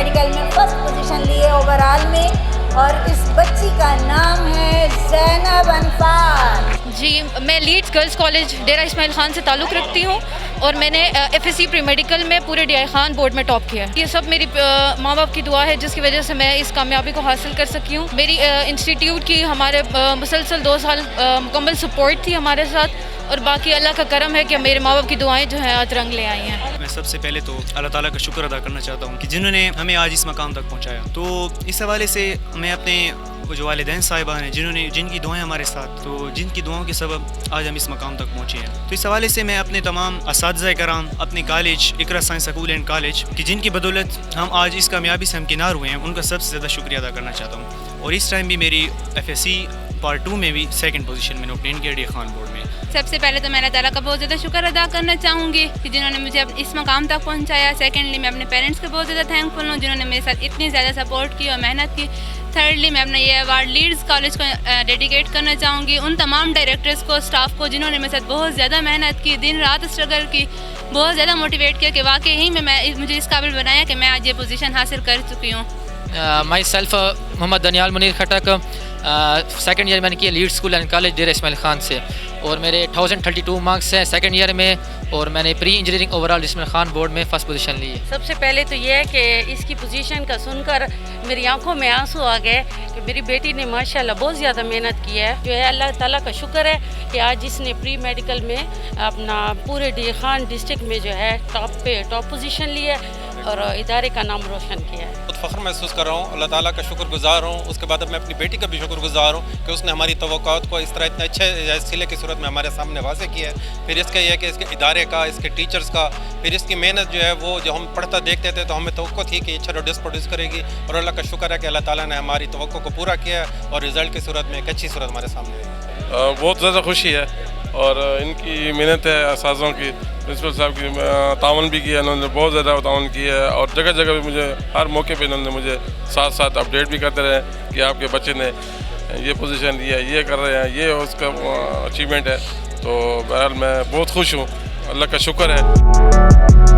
Medical میں first position لی ہے اوور آل میں، اور اس بچی کا نام ہے زینب انفار۔ جی، میں Leads girls college Dera Ismail Khan سے تعلق رکھتی ہوں، اور میں نے F S C pre medical میں پورے ڈی آئی خان بورڈ میں ٹاپ کیا ہے۔ یہ سب میری ماں باپ کی دعا ہے، جس کی وجہ سے میں اس کامیابی کو حاصل کر سکی ہوں۔ میری انسٹیٹیوٹ کی ہمارے مسلسل 2 سال مکمل سپورٹ تھی ہمارے ساتھ، اور باقی اللہ کا کرم ہے کہ میرے ماں باپ کی دعائیں جو ہیں آج رنگ لے آئی ہیں۔ میں سب سے پہلے تو اللہ تعالیٰ کا شکر ادا کرنا چاہتا ہوں کہ جنہوں نے ہمیں آج اس مقام تک پہنچایا۔ تو اس حوالے سے میں اپنے جو والدین صاحبان ہیں جن کی دعائیں ہمارے ساتھ، تو جن کی دعاؤں کے سبب آج ہم اس مقام تک پہنچے ہیں، تو اس حوالے سے میں اپنے تمام اساتذہ کرام، اپنے college Iqra science school and college کہ جن کی بدولت ہم آج اس کامیابی سے ہمکنار ہوئے ہیں، ان کا سب سے زیادہ شکریہ ادا کرنا چاہتا ہوں۔ اور اس ٹائم بھی میری ایف ایس سی پارٹ 2 میں بھی 2nd پوزیشن میں نے اوبٹین کیا ڈی خان بورڈ میں۔ سب سے پہلے تو میں اللہ تعالیٰ کا بہت زیادہ شکر ادا کرنا چاہوں گی کہ جنہوں نے مجھے اس مقام تک پہنچایا۔ سیکنڈلی میں اپنے پیرنٹس کے بہت زیادہ تھینکفل ہوں، جنہوں نے میرے ساتھ اتنی زیادہ سپورٹ کی اور محنت کی۔ تھرڈلی میں اپنا یہ ایوارڈ لیڈز کالج کو ڈیڈیکیٹ کرنا چاہوں گی ان تمام ڈائریکٹرز کو، اسٹاف کو، جنہوں نے میرے ساتھ بہت زیادہ محنت کی، دن رات اسٹرگل کی، بہت زیادہ موٹیویٹ کیا کہ واقعی ہی میں مجھے اس قابل بنایا کہ میں آج یہ پوزیشن حاصل کر چکی ہوں۔ Myself Muhammad Daniyal Munir Khattak, 2nd year میں نے کیا lead school and college Dera Ismail Khan سے، اور میرے 1032 مارکس ہیں 2nd ایئر میں، اور میں نے pre engineering over all Ismail Khan board میں فرسٹ پوزیشن لی ہے۔ سب سے پہلے تو یہ ہے کہ اس کی پوزیشن کا سن کر میری آنکھوں میں آنسو آ گئے کہ میری بیٹی نے ماشاءاللہ بہت زیادہ محنت کی ہے۔ جو ہے اللہ تعالیٰ کا شکر ہے کہ آج اس نے پری میڈیکل میں اپنا پورے ڈی خان ڈسٹرکٹ میں جو ہے ٹاپ پوزیشن لی ہے اور ادارے کا نام روشن کیا ہے۔ بہت فخر محسوس کر رہا ہوں، اللہ تعالیٰ کا شکر گزار ہوں۔ اس کے بعد میں اپنی بیٹی کا بھی شکر گزار ہوں کہ اس نے ہماری توقعات کو اس طرح اتنے اچھے سلے کی صورت میں ہمارے سامنے واضح کیا ہے۔ پھر اس کا یہ ہے کہ اس کے ادارے کا، اس کے ٹیچرز کا، پھر اس کی محنت جو ہے وہ جو ہم پڑھتا دیکھتے تھے تو ہمیں توقع تھی کہ اچھا پروڈیوس کرے گی، اور اللہ کا شکر ہے کہ اللہ تعالیٰ نے ہماری توقع کو پورا کیا ہے اور رزلٹ کی صورت میں ایک اچھی صورت ہمارے سامنے ہے۔ بہت زیادہ خوشی ہے، اور ان کی محنت ہے، اساتذہوں کی، پرنسپل صاحب کی تعاون بھی کیا، انہوں نے بہت زیادہ تعاون کیا ہے، اور جگہ جگہ بھی مجھے ہر موقع پہ انہوں نے مجھے ساتھ ساتھ اپڈیٹ بھی کرتے رہے کہ آپ کے بچے نے یہ پوزیشن لیا ہے، یہ کر رہے ہیں، یہ اس کا اچیومنٹ ہے۔ تو بہرحال میں بہت خوش ہوں، اللہ کا شکر ہے۔